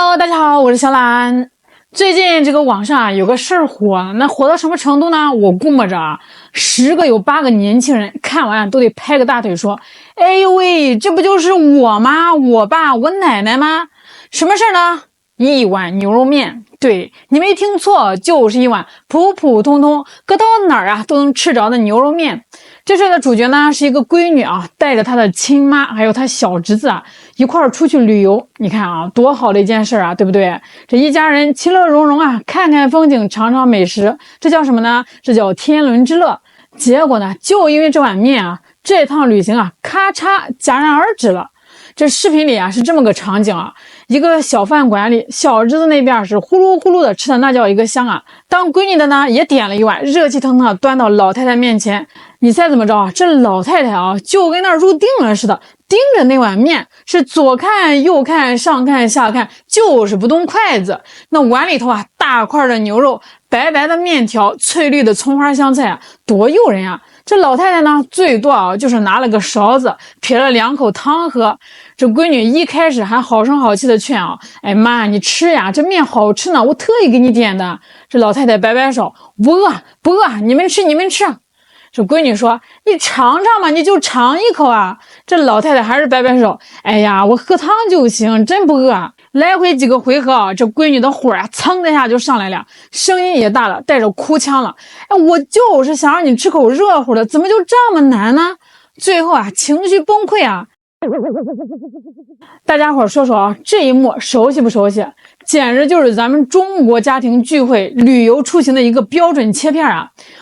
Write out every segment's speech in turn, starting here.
Hello， 大家好，我是小懒。最近这个网上有个事儿火，那火到什么程度呢？我估摸着10个有8个年轻人看完都得拍个大腿说：“哎呦喂，这不就是我吗？我爸、我奶奶吗？”什么事儿呢？一碗牛肉面。对，你没听错，就是一碗普普通通搁到哪儿都能吃着的牛肉面。这事的主角呢是一个闺女带着她的亲妈还有她小侄子一块儿出去旅游。你看多好的一件事对不对？这一家人其乐融融看看风景，尝尝美食，这叫什么呢？这叫天伦之乐。结果呢，就因为这碗面这趟旅行咔嚓戛然而止了。这视频里是这么个场景一个小饭馆里，小侄子那边是呼噜呼噜的吃的那叫一个香当闺女的呢也点了一碗热气腾腾端到老太太面前。你猜怎么着这老太太就跟那入定了似的，盯着那碗面，是左看右看上看下看，就是不动筷子。那碗里头大块的牛肉，白白的面条，翠绿的葱花香菜多诱人这老太太呢最多就是拿了个勺子撇了2口汤喝。这闺女一开始还好声好气的劝哎妈你吃这面好吃呢，我特意给你点的。这老太太摆摆手，不饿不饿，你们吃。这闺女说你尝尝嘛，你就尝一口这老太太还是摆摆手，哎呀我喝汤就行，真不饿。来回几个回合这闺女的火噌的一下就上来了，声音也大了，带着哭腔了。我就是想让你吃口热乎的，怎么就这么难呢？最后情绪崩溃大家伙说说这一幕熟悉不熟悉？简直就是咱们中国家庭聚会旅游出行的一个标准切片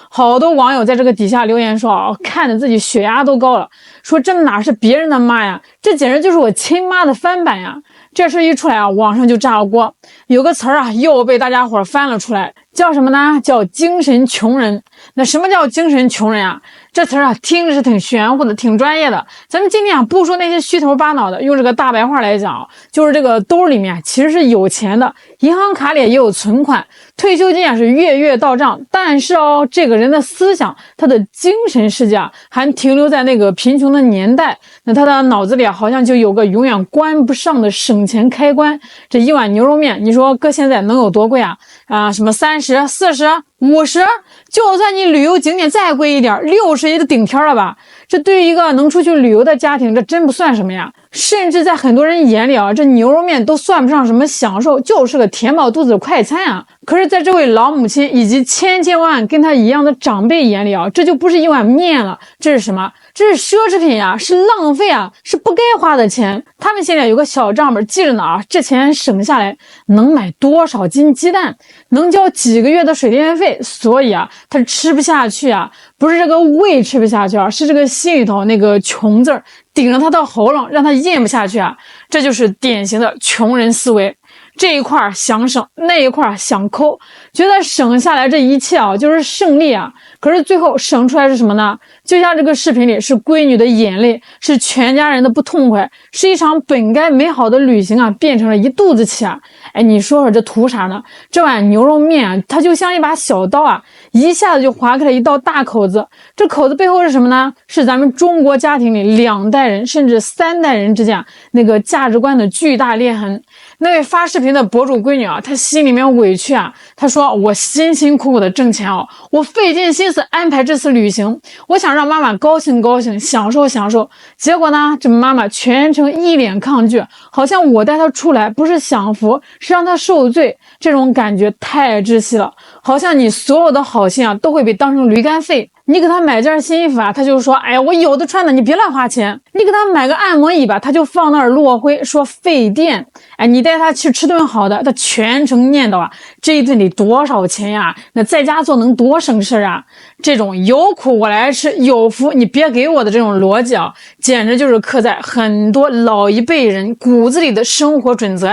好多网友在这个底下留言说看得自己血压都高了，说这哪是别人的妈呀，这简直就是我亲妈的翻版这事一出来网上就炸了锅。有个词又被大家伙翻了出来，叫什么呢？叫精神穷人。那什么叫精神穷人这词听着是挺玄乎的，挺专业的。咱们今天不说那些虚头巴脑的，用这个大白话来讲，就是这个兜里面其实是有钱的，银行卡里也有存款，退休金是月月到账，但是这个人的思想，他的精神世界还停留在那个贫穷的年代。那他的脑子里好像就有个永远关不上的省钱开关。这一碗牛肉面，你说搁现在能有多贵什么30、40、50，就算你旅游景点再贵一点，60也得顶天了吧？这对于一个能出去旅游的家庭，这真不算什么甚至在很多人眼里这牛肉面都算不上什么享受，就是个填饱肚子的快餐可是在这位老母亲以及千千万万跟她一样的长辈眼里这就不是一碗面了，这是什么？这是奢侈品是浪费是不该花的钱。他们现在有个小账本记着呢这钱省下来能买多少斤鸡蛋，能交几个月的水电费，所以他吃不下去不是这个胃吃不下去是这个心里头那个穷字顶着他的喉咙，让他咽不下去这就是典型的穷人思维。这一块想省，那一块想抠，觉得省下来这一切就是胜利可是最后省出来是什么呢？就像这个视频里，是闺女的眼泪，是全家人的不痛快，是一场本该美好的旅行变成了一肚子气你说说这图啥呢？这碗牛肉面它就像一把小刀一下子就划开了一道大口子。这口子背后是什么呢？是咱们中国家庭里2代人甚至3代人之间那个价值观的巨大裂痕。那位发视频的博主闺女她心里面委屈她说我辛辛苦苦的挣钱我费尽心思安排这次旅行，我想让妈妈高兴高兴，享受享受。结果呢，这妈妈全程一脸抗拒，好像我带她出来不是享福，是让她受罪。这种感觉太窒息了，好像你所有的好心都会被当成驴肝肺。你给他买件新衣服他就说哎呀我有的穿的，你别乱花钱。你给他买个按摩椅他就放那儿落灰，说费电。你带他去吃顿好的，他全程念叨这一顿得多少钱那在家做能多省事这种有苦我来吃，有福你别给我的这种逻辑简直就是刻在很多老一辈人骨子里的生活准则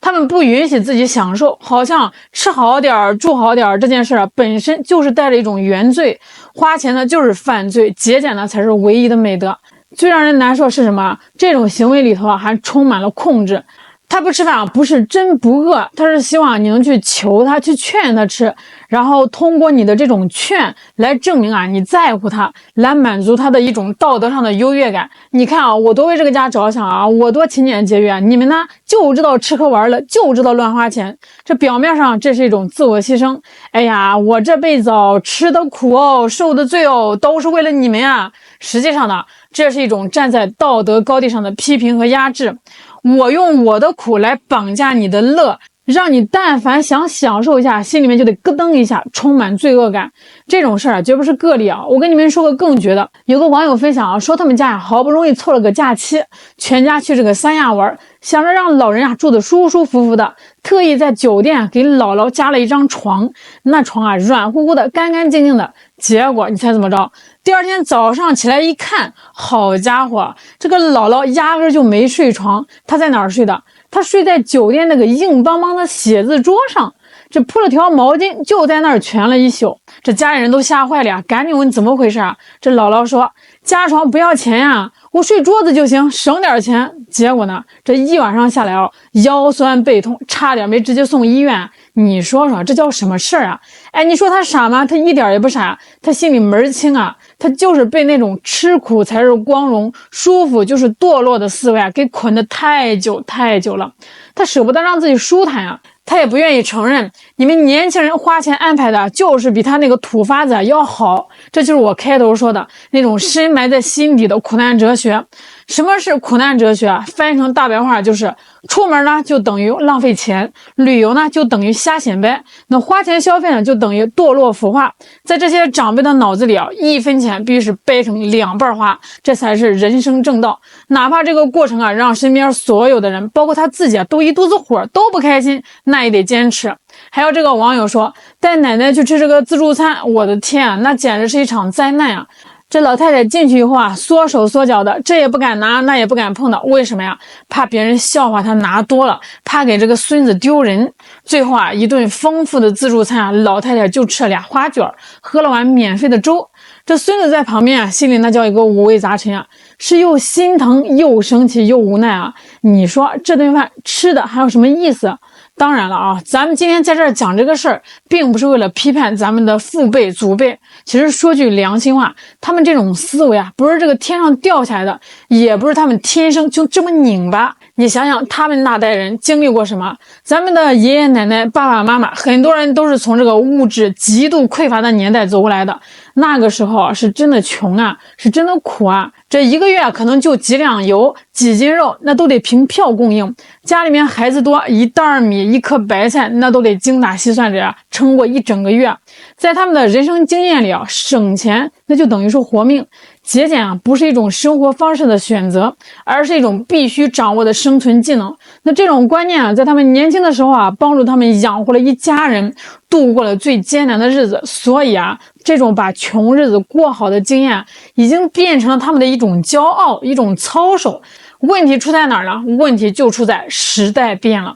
他们不允许自己享受，好像吃好点住好点这件事本身就是带着一种原罪，花钱呢就是犯罪，节俭呢才是唯一的美德。最让人难受是什么？这种行为里头还充满了控制。他不吃饭啊，不是真不饿，他是希望你能去求他，去劝他吃，然后通过你的这种劝来证明啊你在乎他，来满足他的一种道德上的优越感。你看啊，我多为这个家着想啊，我多勤俭节约，你们呢就知道吃喝玩乐，就知道乱花钱。这表面上这是一种自我牺牲，哎呀，我这辈子哦吃的苦哦，受的罪哦，都是为了你们啊。实际上呢，这是一种站在道德高地上的批评和压制。我用我的苦来绑架你的乐，让你但凡想享受一下，心里面就得咯噔一下，充满罪恶感。这种事儿绝不是个例啊！我跟你们说个更绝的，有个网友分享啊，说他们家好不容易凑了个假期，全家去这个三亚玩，想着让老人住得舒舒服服的，特意在酒店给姥姥加了一张床，那床啊软乎乎的，干干净净的。结果你猜怎么着？第二天早上起来一看，好家伙，这个姥姥压根就没睡床，她在哪儿睡的？她睡在酒店那个硬邦邦的写字桌上，这铺了条毛巾就在那儿蜷了一宿。这家里人都吓坏了呀，赶紧问怎么回事啊？这姥姥说加床不要钱呀，我睡桌子就行，省点钱。结果呢，这一晚上下来哦，腰酸背痛，差点没直接送医院。你说说这叫什么事儿啊？哎，你说他傻吗？他一点也不傻，他心里门儿清啊，他就是被那种吃苦才是光荣，舒服就是堕落的思维啊给捆得太久太久了，他舍不得让自己舒坦啊。他也不愿意承认，你们年轻人花钱安排的就是比他那个土法子要好，这就是我开头说的那种深埋在心底的苦难哲学。什么是苦难哲学？翻译成大白话就是，出门呢就等于浪费钱，旅游呢就等于瞎显摆，那花钱消费呢就等于堕落腐化。在这些长辈的脑子里啊，一分钱必须是掰成两半花，这才是人生正道。哪怕这个过程啊，让身边所有的人，包括他自己啊，都一肚子火，都不开心，那也得坚持。还有这个网友说，带奶奶去吃这个自助餐，我的天啊，那简直是一场灾难啊！这老太太进去以后啊，缩手缩脚的，这也不敢拿，那也不敢碰的。为什么呀？怕别人笑话她拿多了，怕给这个孙子丢人。最后啊，一顿丰富的自助餐啊，老太太就吃了俩花卷，喝了碗免费的粥。这孙子在旁边啊，心里那叫一个五味杂陈啊，是又心疼又生气又无奈啊。你说这顿饭吃的还有什么意思？当然了啊，咱们今天在这儿讲这个事儿，并不是为了批判咱们的父辈祖辈。其实说句良心话，他们这种思维啊，不是这个天上掉下来的，也不是他们天生就这么拧巴。你想想，他们那代人经历过什么？咱们的爷爷奶奶、爸爸妈妈，很多人都是从这个物质极度匮乏的年代走过来的。那个时候啊，是真的穷啊，是真的苦啊。这一个月可能就几两油、几斤肉，那都得凭票供应。家里面孩子多，一袋米、一颗白菜，那都得精打细算着呀，撑过一整个月。在他们的人生经验里啊，省钱那就等于是活命。节俭啊，不是一种生活方式的选择，而是一种必须掌握的生存技能。那这种观念啊，在他们年轻的时候啊，帮助他们养活了一家人，度过了最艰难的日子。所以啊，这种把穷日子过好的经验，已经变成了他们的一种骄傲，一种操守。问题出在哪儿呢？问题就出在时代变了。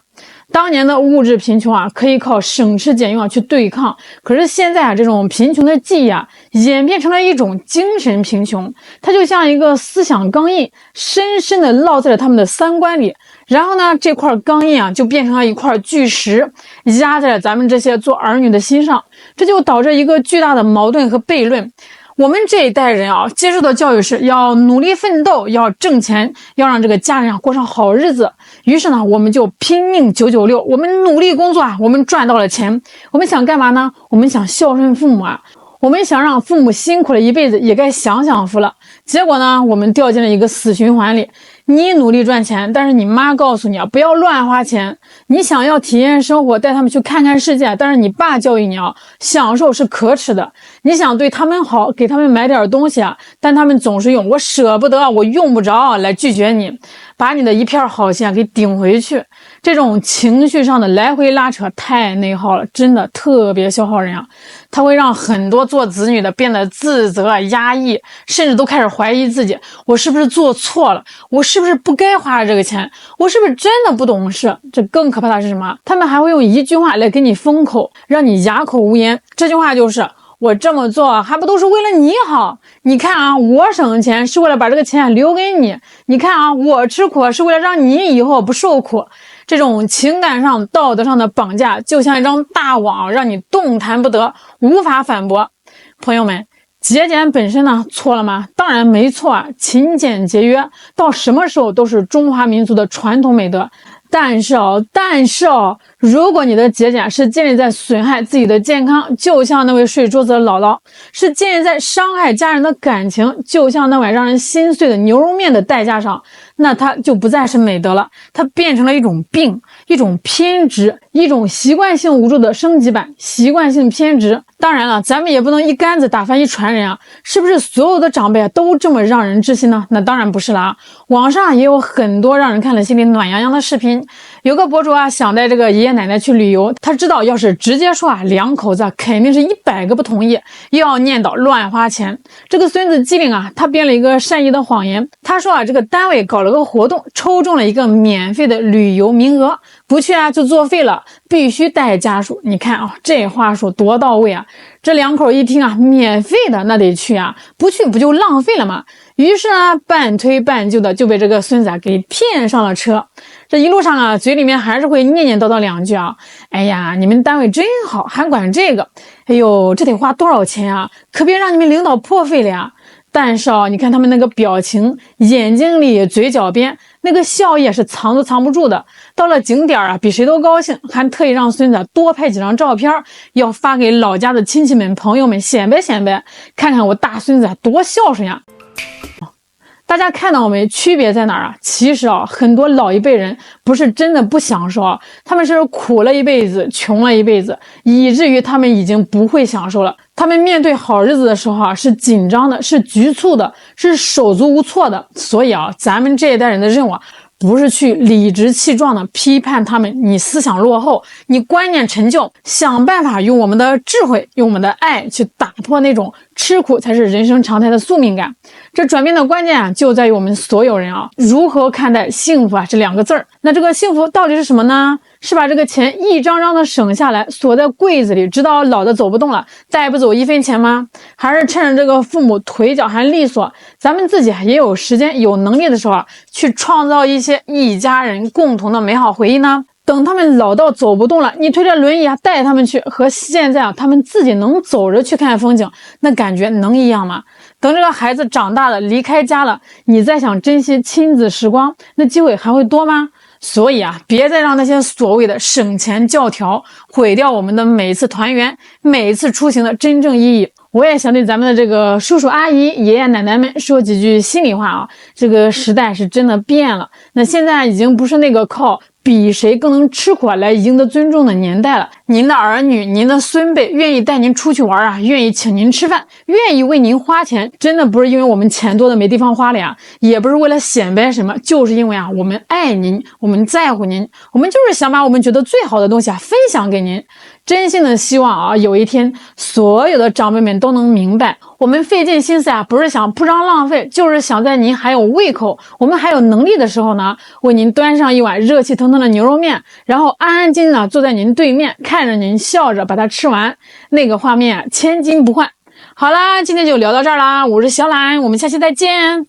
当年的物质贫穷啊，可以靠省吃俭用去对抗。可是现在啊，这种贫穷的记忆啊，演变成了一种精神贫穷。它就像一个思想钢印，深深的烙在了他们的三观里。然后呢，这块钢印啊，就变成了一块巨石，压在了咱们这些做儿女的心上。这就导致一个巨大的矛盾和悖论。我们这一代人啊，接受的教育是要努力奋斗，要挣钱，要让这个家人过上好日子。于是呢，我们就拼命996，我们努力工作啊，我们赚到了钱，我们想干嘛呢？我们想孝顺父母啊，我们想让父母辛苦了一辈子也该享享福了。结果呢，我们掉进了一个死循环里。你努力赚钱，但是你妈告诉你啊，不要乱花钱。你想要体验生活，带他们去看看世界，但是你爸教育你啊，享受是可耻的。你想对他们好，给他们买点东西啊，但他们总是用我舍不得，我用不着来拒绝你，把你的一片好心给顶回去。这种情绪上的来回拉扯太内耗了，真的特别消耗人啊！它会让很多做子女的变得自责、压抑，甚至都开始怀疑自己：我是不是做错了？我是不是不该花这个钱？我是不是真的不懂事？这更可怕的是什么？他们还会用一句话来给你封口，让你哑口无言。这句话就是：我这么做还不都是为了你好？你看啊，我省钱是为了把这个钱留给你。你看啊，我吃苦是为了让你以后不受苦。这种情感上、道德上的绑架，就像一张大网，让你动弹不得，无法反驳。朋友们，节俭本身呢，错了吗？当然没错啊，勤俭节约到什么时候都是中华民族的传统美德。但是如果你的节俭是建立在损害自己的健康，就像那位睡桌子的姥姥；是建立在伤害家人的感情，就像那碗让人心碎的牛肉面的代价上，那它就不再是美德了，它变成了一种病，一种偏执，一种习惯性无助的升级版，习惯性偏执。当然了，咱们也不能一竿子打翻一船人啊！是不是所有的长辈都这么让人窒息呢？那当然不是了啊！网上也有很多让人看了心里暖洋洋的视频。有个博主啊，想带这个爷爷奶奶去旅游，他知道要是直接说啊，两口子肯定是100个不同意，又要念叨乱花钱。这个孙子机灵啊，他编了一个善意的谎言。他说啊，这个单位搞了个活动，抽中了一个免费的旅游名额，不去啊就作废了，必须带家属。你看啊，这话术多到位啊！这两口一听啊，免费的那得去啊，不去不就浪费了吗？于是啊，半推半就的就被这个孙子啊给骗上了车。这一路上啊，嘴里面还是会念念叨叨2句啊。哎呀，你们单位真好，还管这个。哎呦，这得花多少钱啊？可别让你们领导破费了呀。但是啊，你看他们那个表情，眼睛里、嘴角边那个笑意是藏都藏不住的。到了景点啊，比谁都高兴，还特意让孙子多拍几张照片，要发给老家的亲戚们、朋友们显摆显摆，看看我大孙子多孝顺呀。大家看到没？区别在哪儿啊？其实啊，很多老一辈人不是真的不享受啊，他们是苦了一辈子，穷了一辈子，以至于他们已经不会享受了。他们面对好日子的时候啊，是紧张的，是局促的，是手足无措的。所以啊，咱们这一代人的任务啊，不是去理直气壮的批判他们，你思想落后，你观念陈旧，想办法用我们的智慧，用我们的爱去打破那种吃苦才是人生常态的宿命感。这转变的关键啊，就在于我们所有人啊，如何看待幸福啊这2个字儿。那这个幸福到底是什么呢？是把这个钱一张张的省下来，锁在柜子里，直到老的走不动了，带不走1分钱吗？还是趁着这个父母腿脚还利索，咱们自己也有时间有能力的时候啊，去创造一些一家人共同的美好回忆呢？等他们老到走不动了，你推着轮椅啊带他们去，和现在啊他们自己能走着去看风景，那感觉能一样吗？等这个孩子长大了，离开家了，你再想珍惜亲子时光，那机会还会多吗？所以啊，别再让那些所谓的省钱教条毁掉我们的每一次团圆，每一次出行的真正意义。我也想对咱们的这个叔叔阿姨、爷爷奶奶们说几句心里话啊，这个时代是真的变了，那现在已经不是那个靠比谁更能吃苦来赢得尊重的年代了。您的儿女、您的孙辈愿意带您出去玩啊，愿意请您吃饭，愿意为您花钱，真的不是因为我们钱多的没地方花了呀，也不是为了显摆什么，就是因为啊，我们爱您，我们在乎您，我们就是想把我们觉得最好的东西啊分享给您。真心的希望啊，有一天所有的长辈们都能明白，我们费尽心思啊，不是想铺张浪费，就是想在您还有胃口，我们还有能力的时候呢，为您端上一碗热气腾腾的牛肉面，然后安安静静的坐在您对面，看着您笑着把它吃完，那个画面千金不换。好啦，今天就聊到这儿啦，我是小懒，我们下期再见。